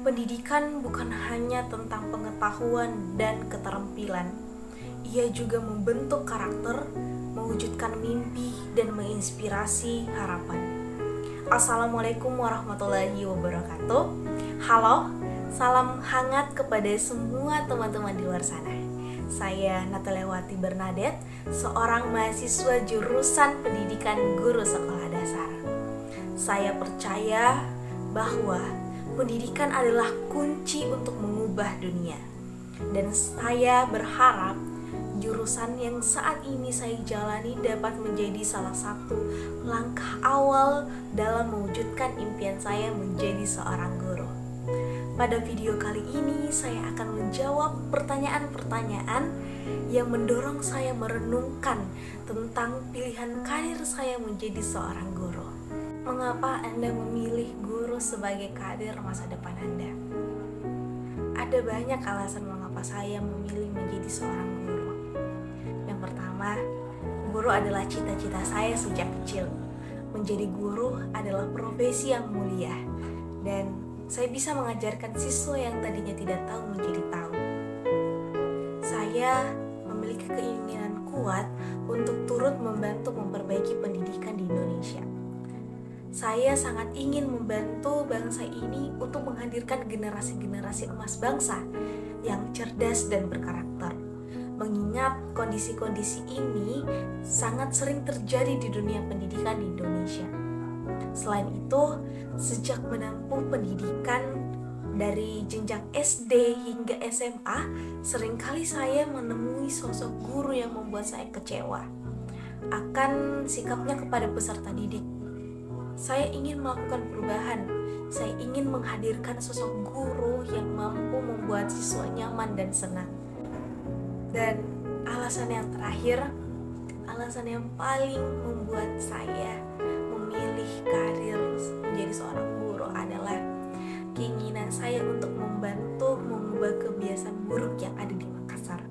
Pendidikan bukan hanya tentang pengetahuan dan keterampilan. Ia juga membentuk karakter, mewujudkan mimpi, dan menginspirasi harapan. Assalamualaikum warahmatullahi wabarakatuh. Halo, salam hangat kepada semua teman-teman di luar sana. Saya Nataliawati Bernadette, seorang mahasiswa jurusan Pendidikan Guru Sekolah Dasar. Saya percaya bahwa pendidikan adalah kunci untuk mengubah dunia. Dan saya berharap jurusan yang saat ini saya jalani dapat menjadi salah satu langkah awal dalam mewujudkan impian saya menjadi seorang guru. Pada video kali ini saya akan menjawab pertanyaan-pertanyaan yang mendorong saya merenungkan tentang pilihan karir saya menjadi seorang guru. Mengapa Anda memilih guru sebagai karir masa depan Anda? Ada banyak alasan mengapa saya memilih menjadi seorang guru. Yang pertama, guru adalah cita-cita saya sejak kecil. Menjadi guru adalah profesi yang mulia, dan saya bisa mengajarkan siswa yang tadinya tidak tahu menjadi tahu. Saya memiliki keinginan kuat untuk turut membantu memperbaiki pendidikan di Indonesia. Saya sangat ingin membantu bangsa ini untuk menghadirkan generasi-generasi emas bangsa yang cerdas dan berkarakter. Mengingat kondisi-kondisi ini sangat sering terjadi di dunia pendidikan di Indonesia. Selain itu, sejak menempuh pendidikan dari jenjang SD hingga SMA, seringkali saya menemui sosok guru yang membuat saya kecewa akan sikapnya kepada peserta didik. Saya ingin melakukan perubahan. Saya ingin menghadirkan sosok guru yang mampu membuat siswa nyaman dan senang. Dan alasan yang terakhir, alasan yang paling membuat saya memilih karir menjadi seorang guru adalah keinginan saya untuk membantu mengubah kebiasaan buruk yang ada di Makassar.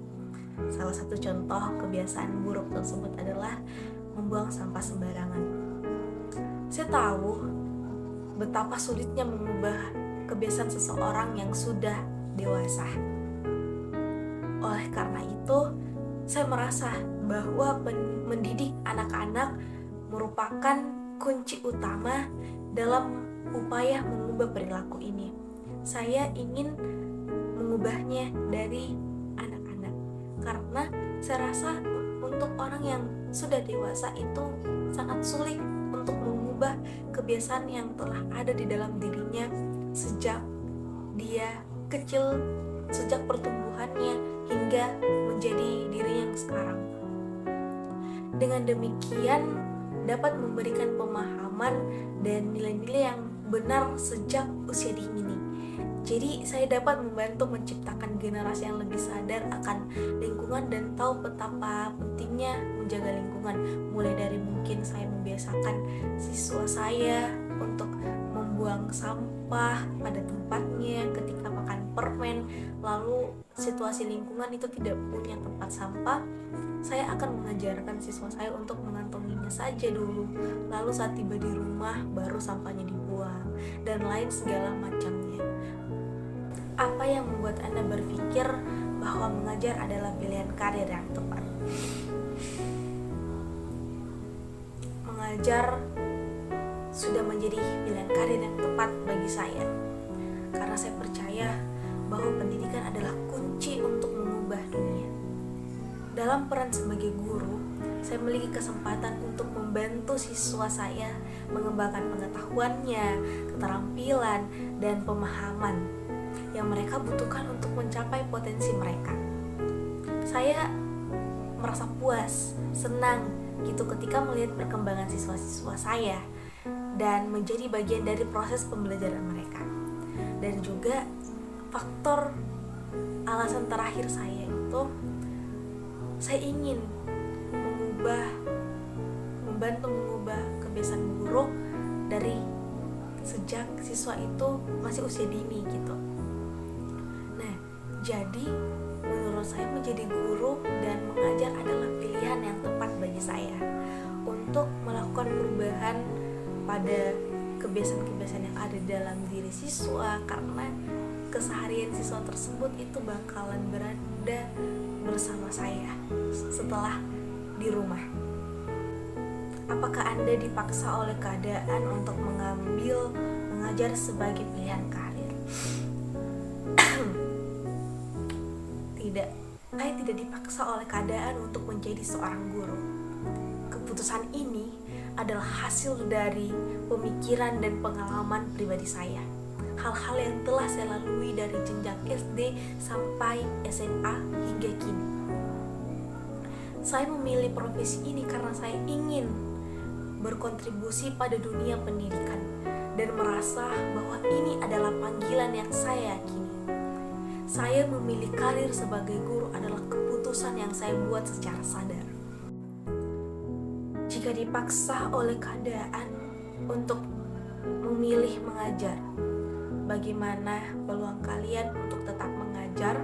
Salah satu contoh kebiasaan buruk tersebut adalah membuang sampah sembarangan. Saya tahu betapa sulitnya mengubah kebiasaan seseorang yang sudah dewasa. Oleh karena itu, saya merasa bahwa mendidik anak-anak merupakan kunci utama dalam upaya mengubah perilaku ini. Saya ingin mengubahnya dari anak-anak, karena saya rasa untuk orang yang sudah dewasa itu sangat sulit untuk mengubah kebiasaan yang telah ada di dalam dirinya sejak dia kecil, sejak pertumbuhannya hingga menjadi diri yang sekarang. Dengan demikian dapat memberikan pemahaman dan nilai-nilai yang benar sejak usia dini. Jadi saya dapat membantu menciptakan generasi yang lebih sadar akan lingkungan dan tahu betapa pentingnya menjaga lingkungan. Mulai dari mungkin saya membiasakan siswa saya untuk membuang sampah pada tempatnya ketika makan permen, lalu situasi lingkungan itu tidak punya tempat sampah, saya akan mengajarkan siswa saya untuk mengantonginya saja dulu, lalu saat tiba di rumah baru sampahnya dibuang, dan lain segala macamnya. Apa yang membuat Anda berpikir bahwa mengajar adalah pilihan karir yang tepat? Mengajar sudah menjadi pilihan karir yang tepat bagi saya, karena saya percaya bahwa pendidikan adalah kunci untuk mengubah dunia. Dalam peran sebagai guru, saya memiliki kesempatan untuk membantu siswa saya mengembangkan pengetahuannya, keterampilan, dan pemahaman yang mereka butuhkan untuk mencapai potensi mereka. Saya merasa puas, senang gitu ketika melihat perkembangan siswa-siswa saya dan menjadi bagian dari proses pembelajaran mereka. Dan juga faktor alasan terakhir saya itu, saya ingin membantu mengubah kebiasaan buruk dari sejak siswa itu masih usia dini gitu. Jadi, menurut saya menjadi guru dan mengajar adalah pilihan yang tepat bagi saya untuk melakukan perubahan pada kebiasaan-kebiasaan yang ada dalam diri siswa, karena keseharian siswa tersebut itu bakalan berada bersama saya setelah di rumah. Apakah Anda dipaksa oleh keadaan untuk mengambil mengajar sebagai pilihan karir? Tidak, saya tidak dipaksa oleh keadaan untuk menjadi seorang guru. Keputusan ini adalah hasil dari pemikiran dan pengalaman pribadi saya. Hal-hal yang telah saya lalui dari jenjang SD sampai SMA hingga kini. Saya memilih profesi ini karena saya ingin berkontribusi pada dunia pendidikan dan merasa bahwa ini adalah panggilan yang saya yakini. Saya memilih karir sebagai guru adalah keputusan yang saya buat secara sadar. Jika dipaksa oleh keadaan untuk memilih mengajar, bagaimana peluang kalian untuk tetap mengajar,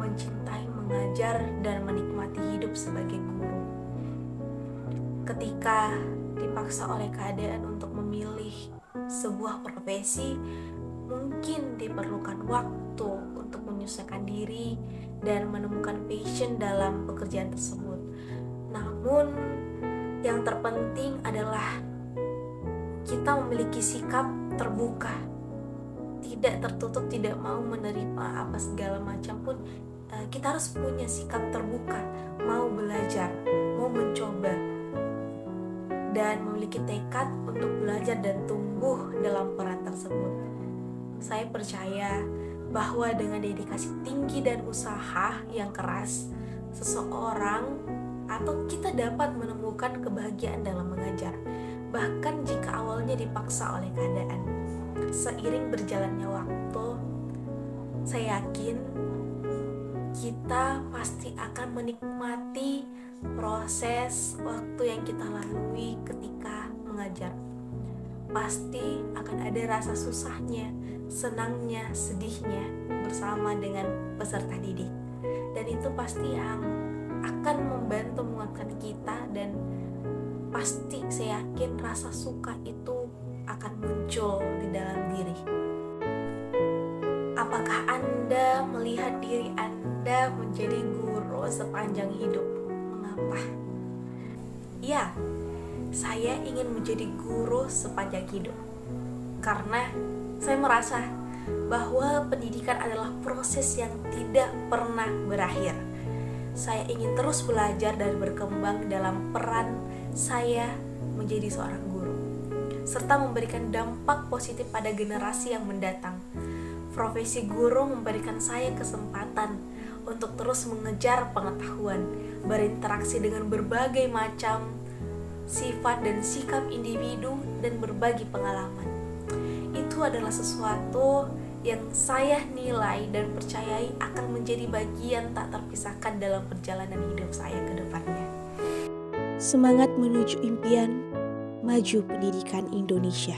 mencintai mengajar, dan menikmati hidup sebagai guru? Ketika dipaksa oleh keadaan untuk memilih sebuah profesi, mungkin diperlukan waktu untuk menyesuaikan diri dan menemukan passion dalam pekerjaan tersebut. Namun, yang terpenting adalah kita memiliki sikap terbuka, tidak tertutup, tidak mau menerima apa segala macam pun. Kita harus punya sikap terbuka, mau belajar, mau mencoba, dan memiliki tekad untuk belajar dan tumbuh dalam peran tersebut. Saya percaya bahwa dengan dedikasi tinggi dan usaha yang keras, seseorang atau kita dapat menemukan kebahagiaan dalam mengajar, bahkan jika awalnya dipaksa oleh keadaan. Seiring berjalannya waktu, saya yakin kita pasti akan menikmati proses waktu yang kita lalui ketika mengajar. Pasti akan ada rasa susahnya, senangnya, sedihnya bersama dengan peserta didik. Dan itu pasti yang akan membantu menguatkan kita, dan pasti saya yakin rasa suka itu akan muncul di dalam diri. Apakah Anda melihat diri Anda menjadi guru sepanjang hidup? Mengapa? Ya, saya ingin menjadi guru sepanjang hidup karena saya merasa bahwa pendidikan adalah proses yang tidak pernah berakhir. Saya ingin terus belajar dan berkembang dalam peran saya menjadi seorang guru, serta memberikan dampak positif pada generasi yang mendatang. Profesi guru memberikan saya kesempatan untuk terus mengejar pengetahuan, berinteraksi dengan berbagai macam sifat dan sikap individu, dan berbagi pengalaman. Itu adalah sesuatu yang saya nilai dan percayai akan menjadi bagian tak terpisahkan dalam perjalanan hidup saya ke depannya. Semangat menuju impian, maju pendidikan Indonesia.